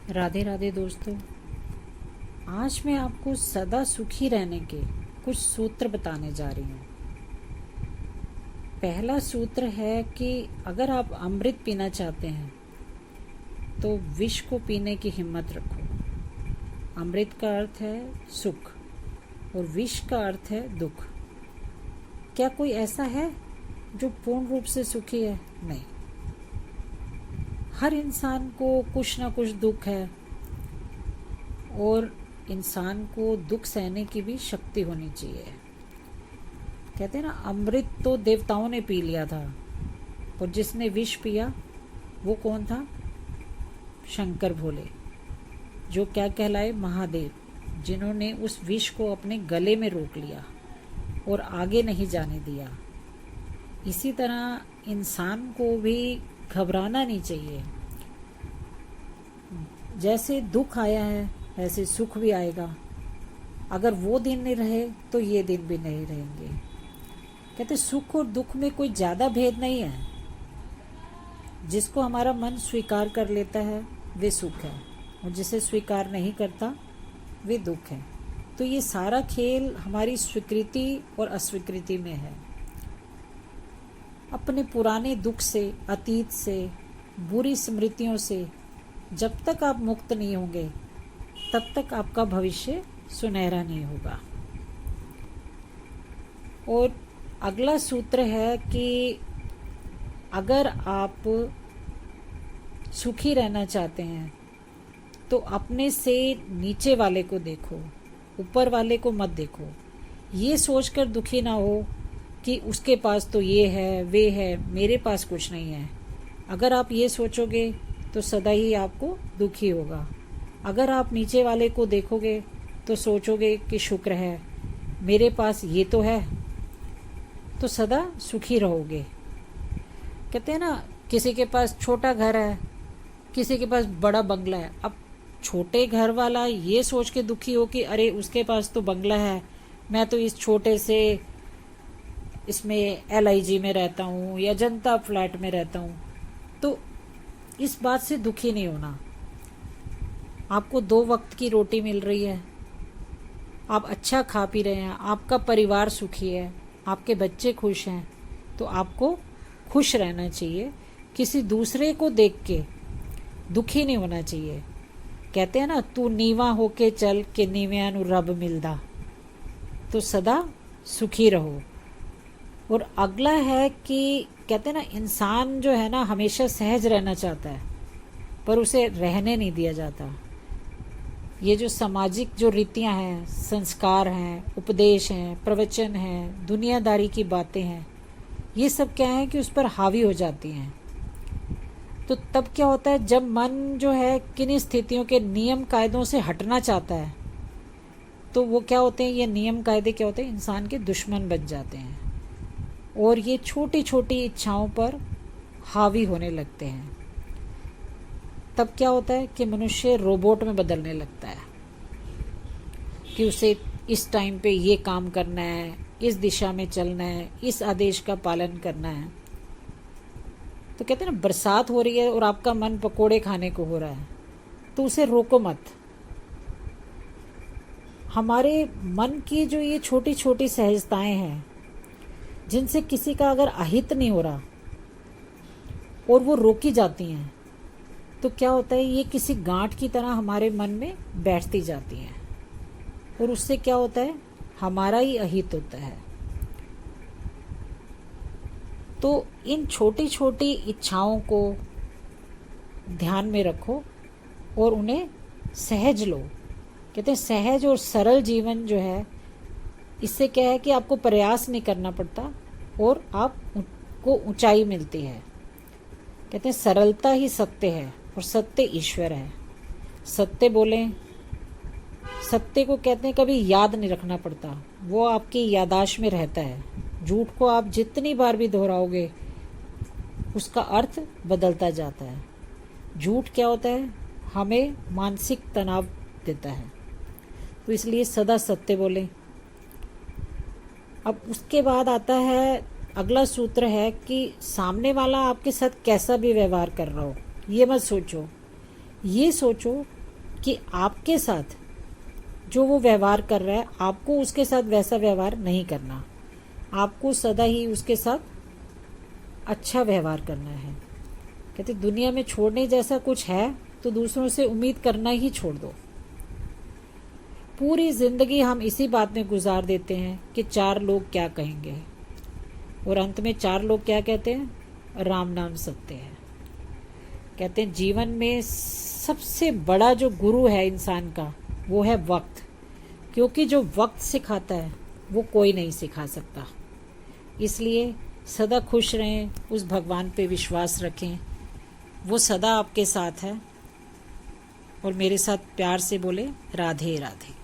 राधे राधे दोस्तों। आज मैं आपको सदा सुखी रहने के कुछ सूत्र बताने जा रही हूँ। पहला सूत्र है कि अगर आप अमृत पीना चाहते हैं तो विष को पीने की हिम्मत रखो। अमृत का अर्थ है सुख और विष का अर्थ है दुख। क्या कोई ऐसा है जो पूर्ण रूप से सुखी है? नहीं। हर इंसान को कुछ ना कुछ दुख है और इंसान को दुख सहने की भी शक्ति होनी चाहिए। कहते हैं ना, अमृत तो देवताओं ने पी लिया था और जिसने विष पिया वो कौन था? शंकर भोले, जो क्या कहलाए? महादेव, जिन्होंने उस विष को अपने गले में रोक लिया और आगे नहीं जाने दिया। इसी तरह इंसान को भी घबराना नहीं चाहिए। जैसे दुख आया है वैसे सुख भी आएगा। अगर वो दिन नहीं रहे तो ये दिन भी नहीं रहेंगे। कहते सुख और दुख में कोई ज़्यादा भेद नहीं है। जिसको हमारा मन स्वीकार कर लेता है वे सुख है और जिसे स्वीकार नहीं करता वे दुख है। तो ये सारा खेल हमारी स्वीकृति और अस्वीकृति में है। अपने पुराने दुख से, अतीत से, बुरी स्मृतियों से जब तक आप मुक्त नहीं होंगे तब तक आपका भविष्य सुनहरा नहीं होगा। और अगला सूत्र है कि अगर आप सुखी रहना चाहते हैं तो अपने से नीचे वाले को देखो, ऊपर वाले को मत देखो। ये सोचकर दुखी ना हो कि उसके पास तो ये है, वे है, मेरे पास कुछ नहीं है। अगर आप ये सोचोगे तो सदा ही आपको दुखी होगा। अगर आप नीचे वाले को देखोगे तो सोचोगे कि शुक्र है मेरे पास ये तो है, तो सदा सुखी रहोगे। कहते हैं ना, किसी के पास छोटा घर है, किसी के पास बड़ा बंगला है। अब छोटे घर वाला ये सोच के दुखी हो कि अरे उसके पास तो बंगला है, मैं तो इस छोटे से इसमें LIG में रहता हूँ या जनता फ्लैट में रहता हूँ। तो इस बात से दुखी नहीं होना। आपको 2 वक्त की रोटी मिल रही है, आप अच्छा खा पी रहे हैं, आपका परिवार सुखी है, आपके बच्चे खुश हैं, तो आपको खुश रहना चाहिए। किसी दूसरे को देख के दुखी नहीं होना चाहिए। कहते हैं ना, तू नीवा होके चल के नीवियां नु रब मिलदा। तो सदा सुखी रहो। और अगला है कि कहते हैं ना, इंसान जो है ना हमेशा सहज रहना चाहता है पर उसे रहने नहीं दिया जाता। ये जो सामाजिक जो रीतियां हैं, संस्कार हैं, उपदेश हैं, प्रवचन हैं, दुनियादारी की बातें हैं, ये सब क्या है कि उस पर हावी हो जाती हैं। तो तब क्या होता है, जब मन जो है किन स्थितियों के नियम कायदों से हटना चाहता है तो वो क्या होते हैं, ये नियम कायदे क्या होते हैं, इंसान के दुश्मन बन जाते हैं और ये छोटी छोटी इच्छाओं पर हावी होने लगते हैं। तब क्या होता है कि मनुष्य रोबोट में बदलने लगता है कि उसे इस टाइम पे ये काम करना है, इस दिशा में चलना है, इस आदेश का पालन करना है। तो कहते हैं ना, बरसात हो रही है और आपका मन पकोड़े खाने को हो रहा है तो उसे रोको मत। हमारे मन की जो ये छोटी छोटी सहजताएं हैं जिनसे किसी का अगर अहित नहीं हो रहा और वो रोकी जाती हैं तो क्या होता है, ये किसी गांठ की तरह हमारे मन में बैठती जाती हैं और उससे क्या होता है, हमारा ही अहित होता है। तो इन छोटी छोटी इच्छाओं को ध्यान में रखो और उन्हें सहज लो। कहते हैं सहज और सरल जीवन जो है, इससे क्या है कि आपको प्रयास नहीं करना पड़ता और आपको ऊंचाई मिलती है। कहते हैं सरलता ही सत्य है और सत्य ईश्वर है। सत्य बोलें, सत्य को कहते हैं कभी याद नहीं रखना पड़ता, वो आपकी यादाश्त में रहता है। झूठ को आप जितनी बार भी दोहराओगे उसका अर्थ बदलता जाता है। झूठ क्या होता है, हमें मानसिक तनाव देता है, तो इसलिए सदा सत्य बोलें। अब उसके बाद आता है अगला सूत्र है कि सामने वाला आपके साथ कैसा भी व्यवहार कर रहा हो, ये मत सोचो। ये सोचो कि आपके साथ जो वो व्यवहार कर रहा है, आपको उसके साथ वैसा व्यवहार नहीं करना। आपको सदा ही उसके साथ अच्छा व्यवहार करना है। कहते दुनिया में छोड़ने जैसा कुछ है तो दूसरों से उम्मीद करना ही छोड़ दो। पूरी जिंदगी हम इसी बात में गुजार देते हैं कि 4 लोग क्या कहेंगे, और अंत में 4 लोग क्या कहते हैं? राम नाम सत्य है। कहते हैं जीवन में सबसे बड़ा जो गुरु है इंसान का, वो है वक्त। क्योंकि जो वक्त सिखाता है वो कोई नहीं सिखा सकता। इसलिए सदा खुश रहें, उस भगवान पे विश्वास रखें, वो सदा आपके साथ है। और मेरे साथ प्यार से बोले राधे राधे।